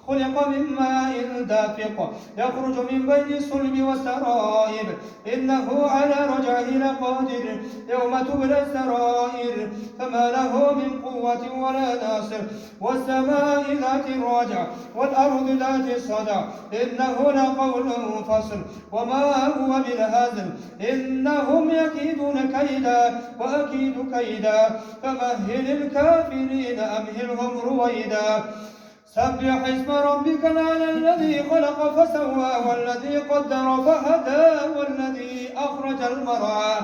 خلق من ماء دافق يخرج من بين الصلب والسرائب إنه على رجعه لقادر يوم تبلى السرائر فما له من قوة ولا ناصر والسماء ذات الرجع والأرض ذات الصدع إنه لقول فصل وما هو بالهزل إنهم يكيدون كيدا وأكيد كيدا فمهل الكافرين أمهلهم رويدا سبح اسم ربك الأعلى الذي خلق فسوى والذي قدر فهدى والذي أخرج المرعى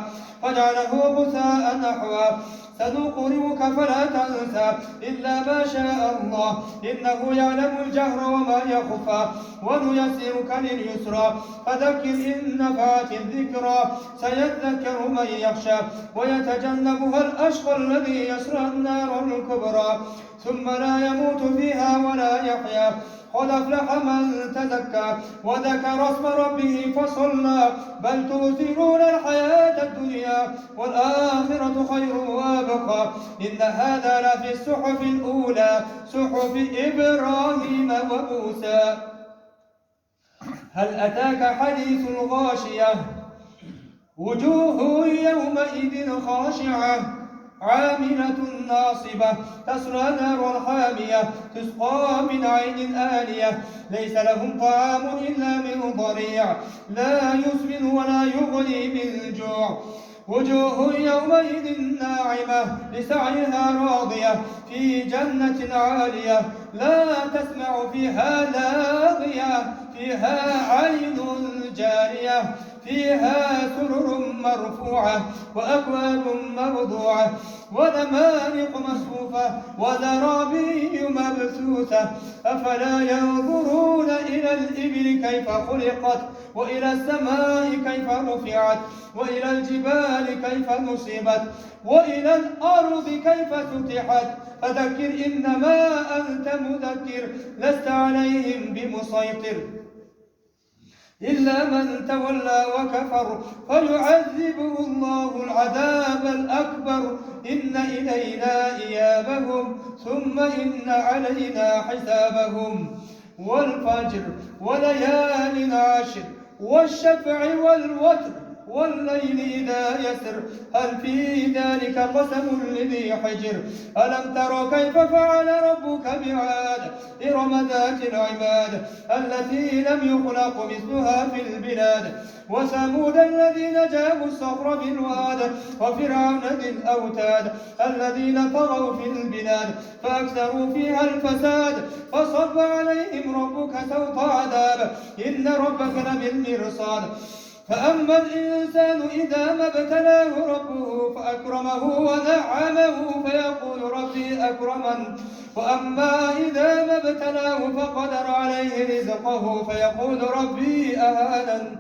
فجعله غثاء نحوا سنقرئك فلا تنسى إلا ما شاء الله إنه يعلم الجهر وما يخفى ونيسرك لليسرى فذكر إن نفعت الذكرى سيذكر من يخشى ويتجنبها الأشقى الذي يصلى النار الكبرى ثم لا يموت فيها ولا يحيا قد أفلح من تزكى وذكر اسم ربه فصلى بل تؤثرون الحياة الدنيا والآخرة خير وأبقى إن هذا لفي الصحف الأولى صحف إبراهيم وموسى هل أتاك حديث الغاشية وجوه يومئذ خاشعة عاملة ناصبة تصلى نارا حامية تسقى من عين آنية ليس لهم طعام إلا من ضريع لا يسمن ولا يغني من جوع وجوه يومئذ ناعمة لسعيها راضية في جنة عالية لا تسمع فيها لاغية فيها عين جارية فيها سرر مرفوعة وأكواب موضوعة ونمارق مصفوفة وزرابي مبثوثة أفلا ينظرون إلى الإبل كيف خلقت وإلى السماء كيف رفعت وإلى الجبال كيف نصبت وإلى الأرض كيف سطحت فذكر إنما أنت مذكر لست عليهم بمسيطر إلا من تولى وكفر فيعذبه الله العذاب الأكبر إن إلينا إيابهم ثم إن علينا حسابهم والفجر وليال عشر والشفع والوتر والليل إذا يسر هل في ذلك قسم لذي حجر ألم تر كيف فعل ربك بعاد إرم ذات العماد التي لم يخلق مثلها في البلاد وثمود الذين جابوا الصخر بالواد وفرعون ذي الأوتاد الذين طغوا في البلاد فأكثروا فيها الفساد فصب عليهم ربك سوط عذاب إن ربك لبالمرصاد فأما الإنسان إذا ما ابتلاه ربه فأكرمه ونعمه فيقول ربي أكرمن وأما إذا ما ابتلاه فقدر عليه رزقه فيقول ربي أهانن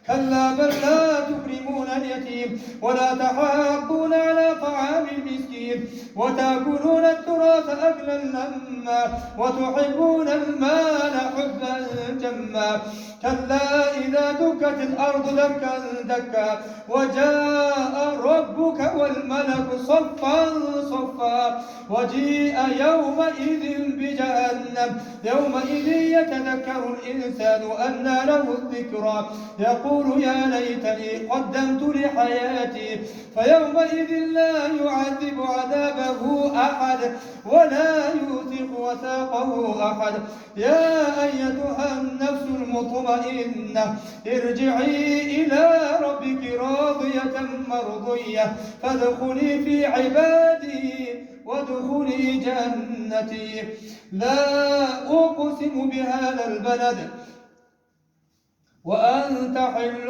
كلا بل لا تكرمون اليتيم ولا تحاضون على طعام المسكين وتأكلون التراث أكلا لما وتحبون المال حبا جما كلا إذا دكت الأرض دكا دكا وجاء ربك والملك صفا صفا وجيء يومئذ بجهنم يومئذ يتذكر الإنسان أنى له الذكرى يقول يا ليتني قدمت لحياتي فيومئذ لا يعذب عذابه أحد ولا يوثق وثاقه أحد يا أيتها النفس المطمئنة ارجعي إلى ربك راضية مرضية فادخلي في عبادي وادخلي جنتي لا أقسم بهذا البلد وأنت حل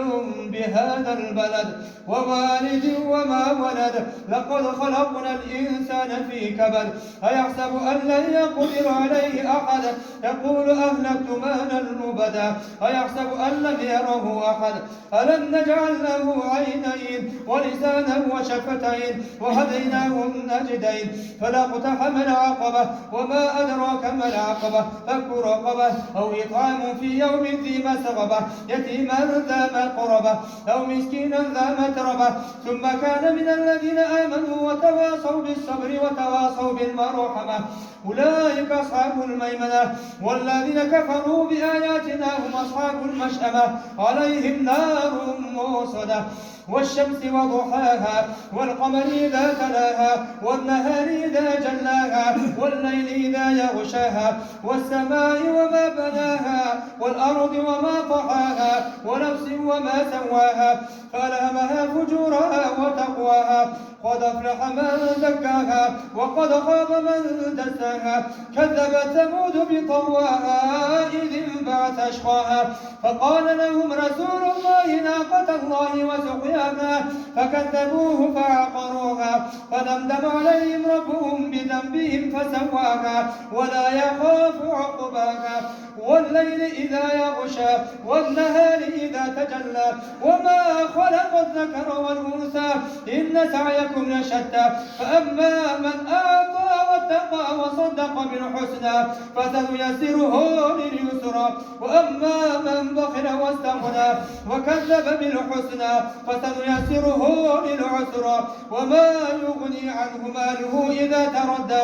بهذا البلد ووالد وما ولد لقد خلقنا الإنسان في كبد أيحسب أن لن يقدر عليه أحد يقول أهلكت مالا لبدا أيحسب أن لم يره أحد ألم نجعل له عينين ولسانا وشفتين وهديناه النجدين فلا اقتحم العقبة وما أدراك ما العقبة فك رقبة أو إطعام في يوم ذي مسغبة يتيما ذا مقربة أو مسكينا ذا متربة ثم كان من الذين آمنوا وتواصوا بالصبر وتواصوا بالمرحمة أولئك أصحاب الميمنة والذين كفروا بآياتنا هم أصحاب المشأمة عليهم نار موصدة والشمس وضحاها والقمر إذا تلاها والنهار إذا جلاها والليل إذا يغشاها والسماء وما بناها والأرض وما طحاها ونفس وما سواها فألهمها فجورها وتقواها قد أفلح من زكاها وقد خاب من دساها كذبت ثمود بطغواها إذ انبعث أشقاها فقال لهم رسول الله ناقة الله وسقياها فكذبوه فعقروها فدمدم عليهم ربهم بذنبهم فسواها ولا يخاف عقباها والليل إذا يغشى والنهار إذا تجلى وما خلق الذكر والأنثى إن سعيكم لشتى فأما من أعطى واتقى وصدق بالحسنى فسنيسره لليسرى وأما من بخل واستغنى وكذب بالحسنى فسنيسره للعسرى وما يغني عنه ماله إذا تردى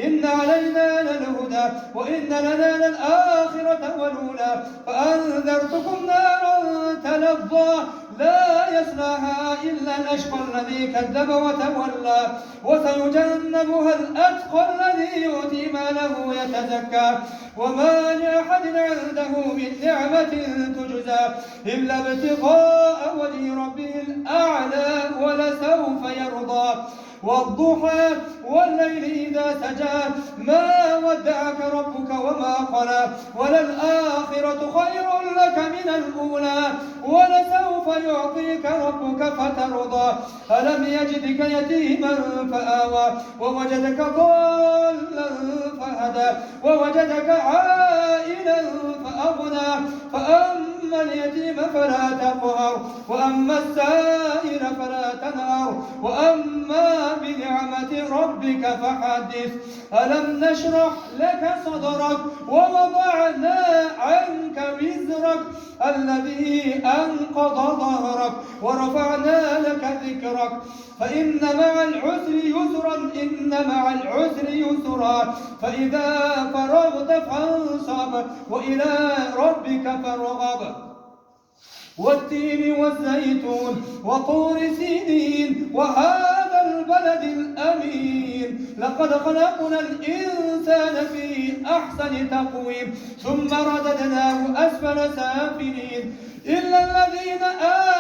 إن علينا للهدى وإن لنا للآخرة والأولى فأنذرتكم نارا تلظى لا يصلاها إلا الأشقى الذي كذب وتولى وسيجنبها الأتقى الذي يؤتي ماله يتزكى وما لأحد عنده من نعمة تجزى إلا ابتغاء وجه ربه الأعلى ولسوف يرضى والضحى والليل إذا سجى ما ودعك ربك وما قلى وللآخرة خير لك من الأولى ولسوف يعطيك ربك فترضى ألم يجدك يتيما فآوى ووجدك ضالا فهدى ووجدك عائلا فأغنى فأما اليتيم فلا تقهر وأما السائل فلا تنهر وأما بنعمة ربك فحدث ألم نشرح لك صدرك ووضعنا عنك وزرك الذي أنقض ظهرك ورفعنا لك ذكرك فإن مع العسر يسرا إن مع العسر يسرا فإذا فرغت فانصب وإلى ربك فارغب والتين والزيتون وطور سينين وهذا البلد الأمين لقد خلقنا الإنسان في أحسن تقويم ثم رددناه أسفل سافلين إلا الذين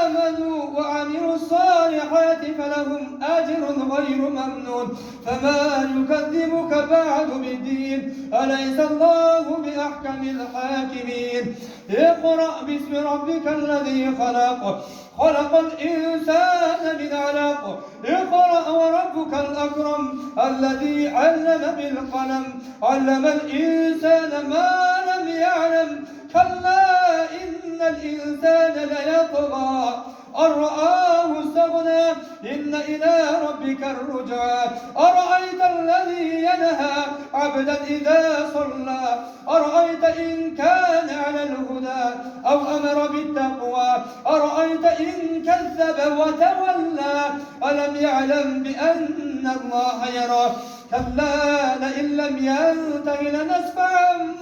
آمنوا وعملوا الصالحات فلهم أجر غير ممنون فما يكذبك بعد بالدين أليس الله بأحكم الحاكمين اقرأ باسم ربك الذي خلق خلق الإنسان من علق اقرأ وربك الأكرم الذي علم بالقلم علم الإنسان ما لم يعلم كلا إن الإنسان ليطغى أن رآه استغنى إن إلى ربك الرجعى أرأيت الذي ينهى عبدا إذا صلى أرأيت إن كان على الهدى أو أمر بالتقوى أرأيت إن كذب وتولى ألم يعلم بأن الله يرى كلا لئن لم ينته لنسفعا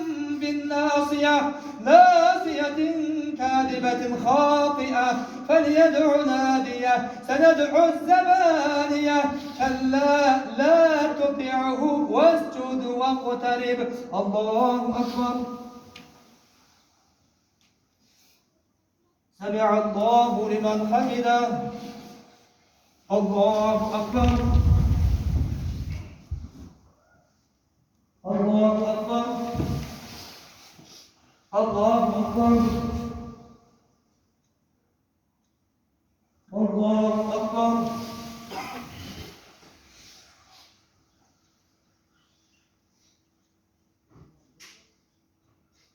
بالناصية ناصية كاذبة خاطئة فليدع ناديه سندع الزبانية كلا لا تطعه واسجد واقترب الله أكبر سمع الله لمن حمده الله أكبر الله أكبر الله أكبر الله أكبر.